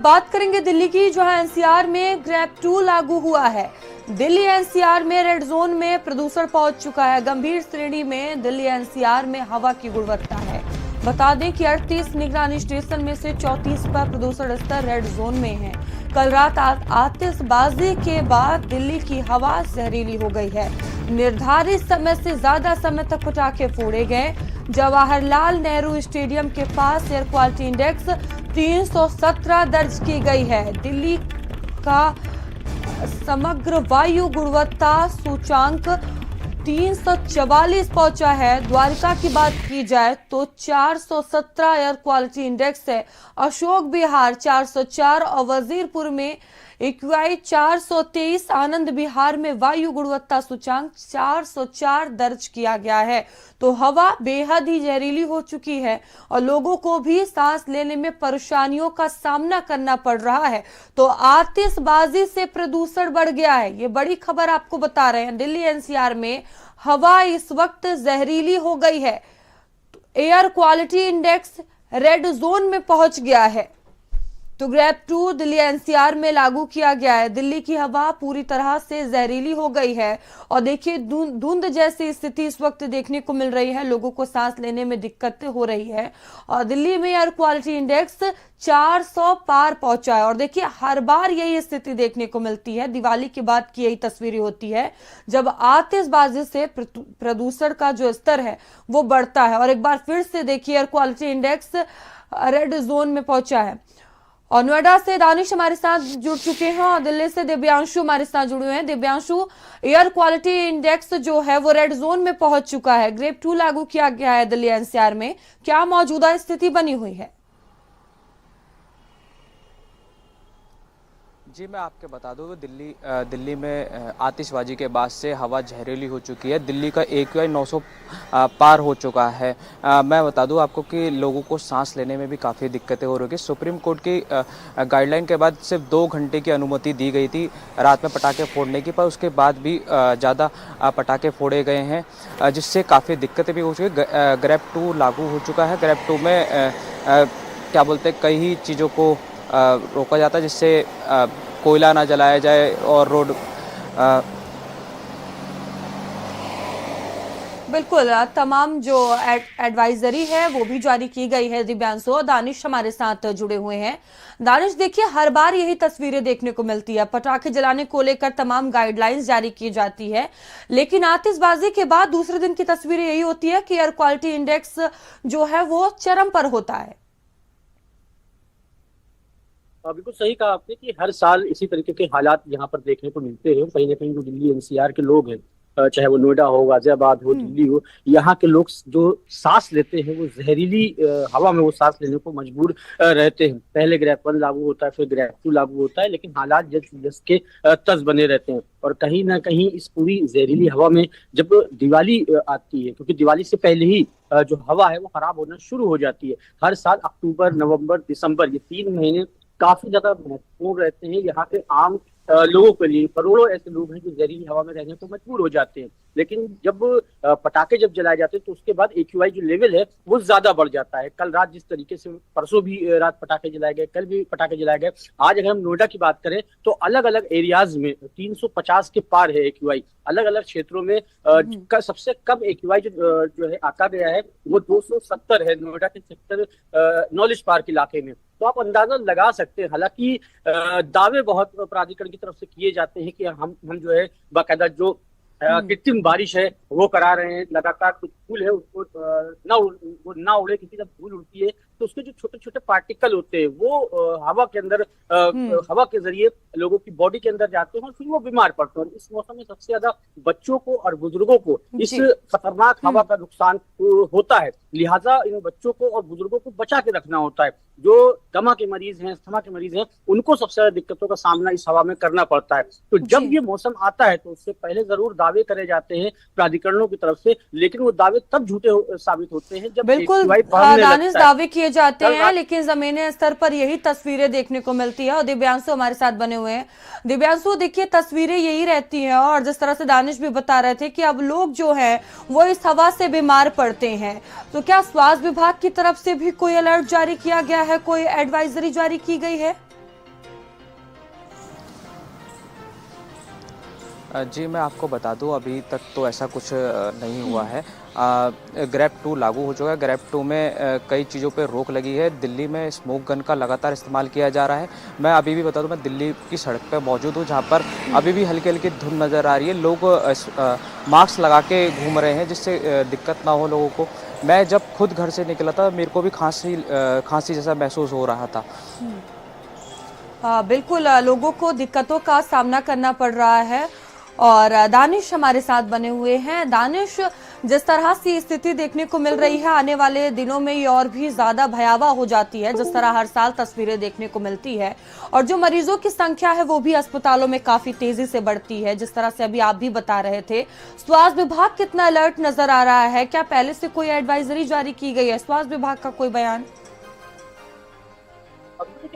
बात करेंगे दिल्ली की, जहां एनसीआर में ग्रेप 2 लागू हुआ है। दिल्ली एनसीआर में रेड जोन में प्रदूषण पहुंच चुका है। गंभीर श्रेणी में दिल्ली एनसीआर में हवा की गुणवत्ता है। बता दें कि 38 निगरानी स्टेशन में से 34 पर प्रदूषण स्तर रेड जोन में है। कल रात आतिशबाजी के बाद दिल्ली की हवा जहरीली हो गई है। निर्धारित समय से ज्यादा समय तक पटाखे फोड़े गए। जवाहरलाल नेहरू स्टेडियम के पास एयर क्वालिटी इंडेक्स 317 दर्ज की गई है। दिल्ली का समग्र वायु गुणवत्ता सूचांक 344 पहुंचा है। द्वारका की बात की जाए तो 417 एयर क्वालिटी इंडेक्स है। अशोक विहार 404 और वजीरपुर में एक्यूआई 423। आनंद विहार में वायु गुणवत्ता सूचांक 404 दर्ज किया गया है। तो हवा बेहद ही जहरीली हो चुकी है और लोगों को भी सांस लेने में परेशानियों का सामना करना पड़ रहा है। तो आतिशबाजी से प्रदूषण बढ़ गया है। ये बड़ी खबर आपको बता रहे हैं। दिल्ली एनसीआर में हवा इस वक्त जहरीली हो गई है। Air quality index red zone में पहुंच गया है। तो ग्रेप 2 दिल्ली एनसीआर में लागू किया गया है। दिल्ली की हवा पूरी तरह से जहरीली हो गई है और देखिए धुंध जैसी स्थिति इस वक्त देखने को मिल रही है। लोगों को सांस लेने में दिक्कतें हो रही है और दिल्ली में एयर क्वालिटी इंडेक्स 400 पार पहुंचा है। और देखिए हर बार यही स्थिति देखने को मिलती है। दिवाली के बाद की यही तस्वीरें होती है जब आतिशबाजी से प्रदूषण का जो स्तर है वो बढ़ता है। और एक बार फिर से देखिए air quality index red zone में पहुंचा है। और नोएडा से दानिश हमारे साथ जुड़ चुके हैं और दिल्ली से दिव्यांशु हमारे साथ जुड़े हुए हैं। दिव्यांशु, एयर क्वालिटी इंडेक्स जो है वो रेड जोन में पहुंच चुका है। ग्रेप 2 लागू किया गया है दिल्ली एनसीआर में। क्या मौजूदा स्थिति बनी हुई है? जी, मैं आपके बता दूं दिल्ली में आतिशबाजी के बाद से हवा जहरीली हो चुकी है। दिल्ली का एक्यूआई 900 पार हो चुका है। मैं बता दूं आपको कि लोगों को सांस लेने में भी काफ़ी दिक्कतें हो रही है। सुप्रीम कोर्ट की गाइडलाइन के बाद सिर्फ 2 घंटे की अनुमति दी गई थी रात में पटाखे फोड़ने की, पर उसके बाद भी ज़्यादा पटाखे फोड़े गए हैं, जिससे काफ़ी दिक्कतें भी हो चुकी है। ग्रेप 2 लागू हो चुका है। ग्रेप 2 में क्या बोलते हैं, कई चीज़ों को रोका जाता है, जिससे कोयला ना जलाया जाए और रोड बिल्कुल तमाम जो एडवाइजरी है वो भी जारी की गई है। दिव्यांशु और दानिश हमारे साथ जुड़े हुए हैं। दानिश, देखिए हर बार यही तस्वीरें देखने को मिलती है। पटाखे जलाने को लेकर तमाम गाइडलाइंस जारी की जाती है, लेकिन आतिशबाजी के बाद दूसरे दिन की तस्वीरें यही होती है कि एयर क्वालिटी इंडेक्स जो है वो चरम पर होता है। बिल्कुल सही कहा आपने कि हर साल इसी तरीके के हालात यहाँ पर देखने को मिलते हैं। कहीं ना कहीं जो दिल्ली एनसीआर के लोग हैं, चाहे वो नोएडा हो, गाजियाबाद हो, दिल्ली हो, यहाँ के लोग जो सांस लेते हैं वो जहरीली हवा में वो सांस लेने को मजबूर रहते हैं। पहले ग्रेप 1 लागू होता है, फिर ग्रेप 2 लागू होता है, लेकिन हालात जिसके तस बने रहते हैं। और कहीं ना कहीं इस पूरी जहरीली हवा में जब दिवाली आती है, क्योंकि दिवाली से पहले ही जो हवा है वो खराब होना शुरू हो जाती है। हर साल अक्टूबर, नवंबर, दिसंबर, ये 3 महीने काफी ज्यादा महत्वपूर्ण रहते हैं यहाँ के आम लोगों के लिए। करोड़ों ऐसे लोग हैं जो जहरीली हवा में रहने को मजबूर हो जाते हैं। लेकिन जब पटाखे जब जलाए जाते हैं तो उसके बाद एक्यूआई जो लेवल है वो ज्यादा बढ़ जाता है। कल रात जिस तरीके से, परसों भी रात पटाखे जलाए गए, कल भी पटाखे जलाए गए। आज अगर हम नोएडा की बात करें तो अलग अलग एरियाज में 350 के पार है एक्यूआई। अलग अलग क्षेत्रों में सबसे कम एक्यूआई जो है आका गया है वो 270 है नोएडा के सेक्टर नॉलेज पार्क इलाके में। तो आप अंदाजा लगा सकते हैं। हालांकि दावे बहुत प्राधिकरण की तरफ से किए जाते हैं कि हम जो है बाकायदा जो कृत्रिम बारिश है वो करा रहे हैं। लगातार कुछ फूल है उसको ना उड़े, क्योंकि जब फूल उड़ती है तो उसके जो छोटे छोटे पार्टिकल होते हैं वो हवा के अंदर हवा के जरिए लोगों की बॉडी के अंदर जाते हैं और फिर वो बीमार पड़ते हैं। इस मौसम में सबसे ज्यादा बच्चों को और बुजुर्गों को इस खतरनाक हवा का नुकसान होता है। लिहाजा इन बच्चों को और बुजुर्गों को बचा के रखना होता है। जो दमा के मरीज हैं, अस्थमा के मरीज हैं, उनको सबसे ज्यादा दिक्कतों का सामना इस हवा में करना पड़ता है। तो जब ये मौसम आता है तो उससे पहले जरूर दावे करे जाते हैं प्राधिकरणों की तरफ से, लेकिन वो दावे तब झूठे साबित होते हैं जब बिल्कुल दानिश दावे किए जाते हैं, लेकिन जमीनी स्तर पर यही तस्वीरें देखने को मिलती है। और दिव्यांशु हमारे साथ बने हुए हैं। दिव्यांशु, देखिए तस्वीरें यही रहती हैं और जिस तरह से दानिश भी बता रहे थे कि अब लोग जो है वो इस हवा से बीमार पड़ते हैं, तो क्या स्वास्थ्य विभाग की तरफ से भी कोई अलर्ट जारी किया गया है, कोई एडवाइजरी जारी की गई है? जी, मैं आपको बता दूँ अभी तक तो ऐसा कुछ नहीं हुआ है। ग्रैब 2 लागू हो चुका है। ग्रैब 2 में कई चीज़ों पे रोक लगी है। दिल्ली में स्मोक गन का लगातार इस्तेमाल किया जा रहा है। मैं अभी भी बता दूँ, मैं दिल्ली की सड़क पे मौजूद हूँ जहाँ पर अभी भी हल्की-हल्की धुंध नज़र आ रही है। लोग मास्क लगा के घूम रहे हैं जिससे दिक्कत ना हो लोगों को। मैं जब खुद घर से निकला था मेरे को भी खाँसी जैसा महसूस हो रहा था। बिल्कुल, लोगों को दिक्कतों का सामना करना पड़ रहा है और दानिश हमारे साथ बने हुए हैं। दानिश, जिस तरह से स्थिति देखने को मिल रही है, आने वाले दिनों में ये और भी ज्यादा भयावह हो जाती है, जिस तरह हर साल तस्वीरें देखने को मिलती है और जो मरीजों की संख्या है वो भी अस्पतालों में काफी तेजी से बढ़ती है, जिस तरह से अभी आप भी बता रहे थे। स्वास्थ्य विभाग कितना अलर्ट नजर आ रहा है? क्या पहले से कोई एडवाइजरी जारी की गई है? स्वास्थ्य विभाग का कोई बयान?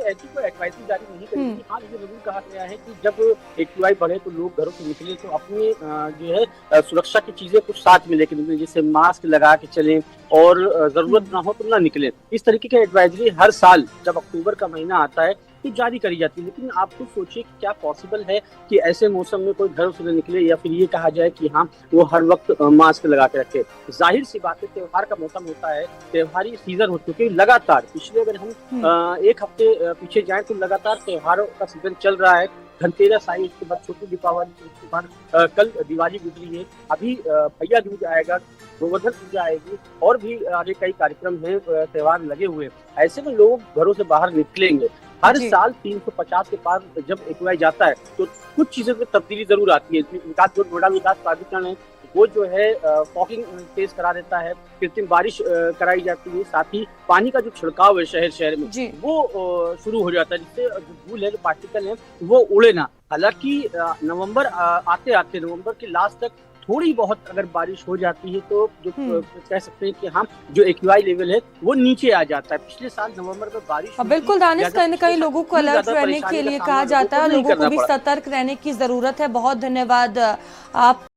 ऐसी कोई एडवाइजरी जारी नहीं करी थी। हाँ, ये जरूर कहा गया है कि जब एक्यूआई बढ़े तो लोग घरों से निकले तो अपने जो है सुरक्षा की चीजें कुछ साथ में लेके निकले, जैसे मास्क लगा के चलें और जरूरत ना हो तो ना निकले। इस तरीके की एडवाइजरी हर साल जब अक्टूबर का महीना आता है तो जारी करी जाती है। लेकिन आप खुद सोचिए कि क्या पॉसिबल है कि ऐसे मौसम में कोई घरों से न निकले या फिर ये कहा जाए कि हाँ वो हर वक्त मास्क लगा के रखे। जाहिर सी बात है, त्योहार का मौसम होता है, त्योहारी सीजन हो चुके लगातार। पिछले अगर हम एक हफ्ते पीछे जाएं तो लगातार त्योहारों का सीजन चल रहा है। धनतेरस आई, उसके बाद छोटी दीपावली, उसके बाद कल दिवाली गुजरी है, अभी भैया दूज आएगा, गोवर्धन पूजा आएगी और भी आगे कई कार्यक्रम हैं, त्योहार लगे हुए। ऐसे में लोग घरों से बाहर निकलेंगे। हर साल 350 के पार जब एक्यूआई जाता है तो कुछ चीजों में तब्दीली जरूर आती है। जो नोडा विकास प्राधिकरण है वो जो है फॉगिंग तेज करा देता है, कृत्रिम बारिश कराई जाती है, साथ ही पानी का जो छिड़काव है शहर शहर में वो शुरू हो जाता है, जिससे जो धूल है, जो पार्टिकल है वो उड़े ना। हालांकि नवंबर आते आते नवंबर के लास्ट तक थोड़ी बहुत अगर बारिश हो जाती है तो जो कह सकते हैं कि हाँ जो एक्यूआई लेवल है वो नीचे आ जाता है। पिछले साल नवंबर में बारिश बिल्कुल दानिश, कहीं न कहीं लोगों को अलर्ट रहने के लिए कहा जाता है, लोगों को भी सतर्क रहने की जरूरत है। बहुत धन्यवाद आप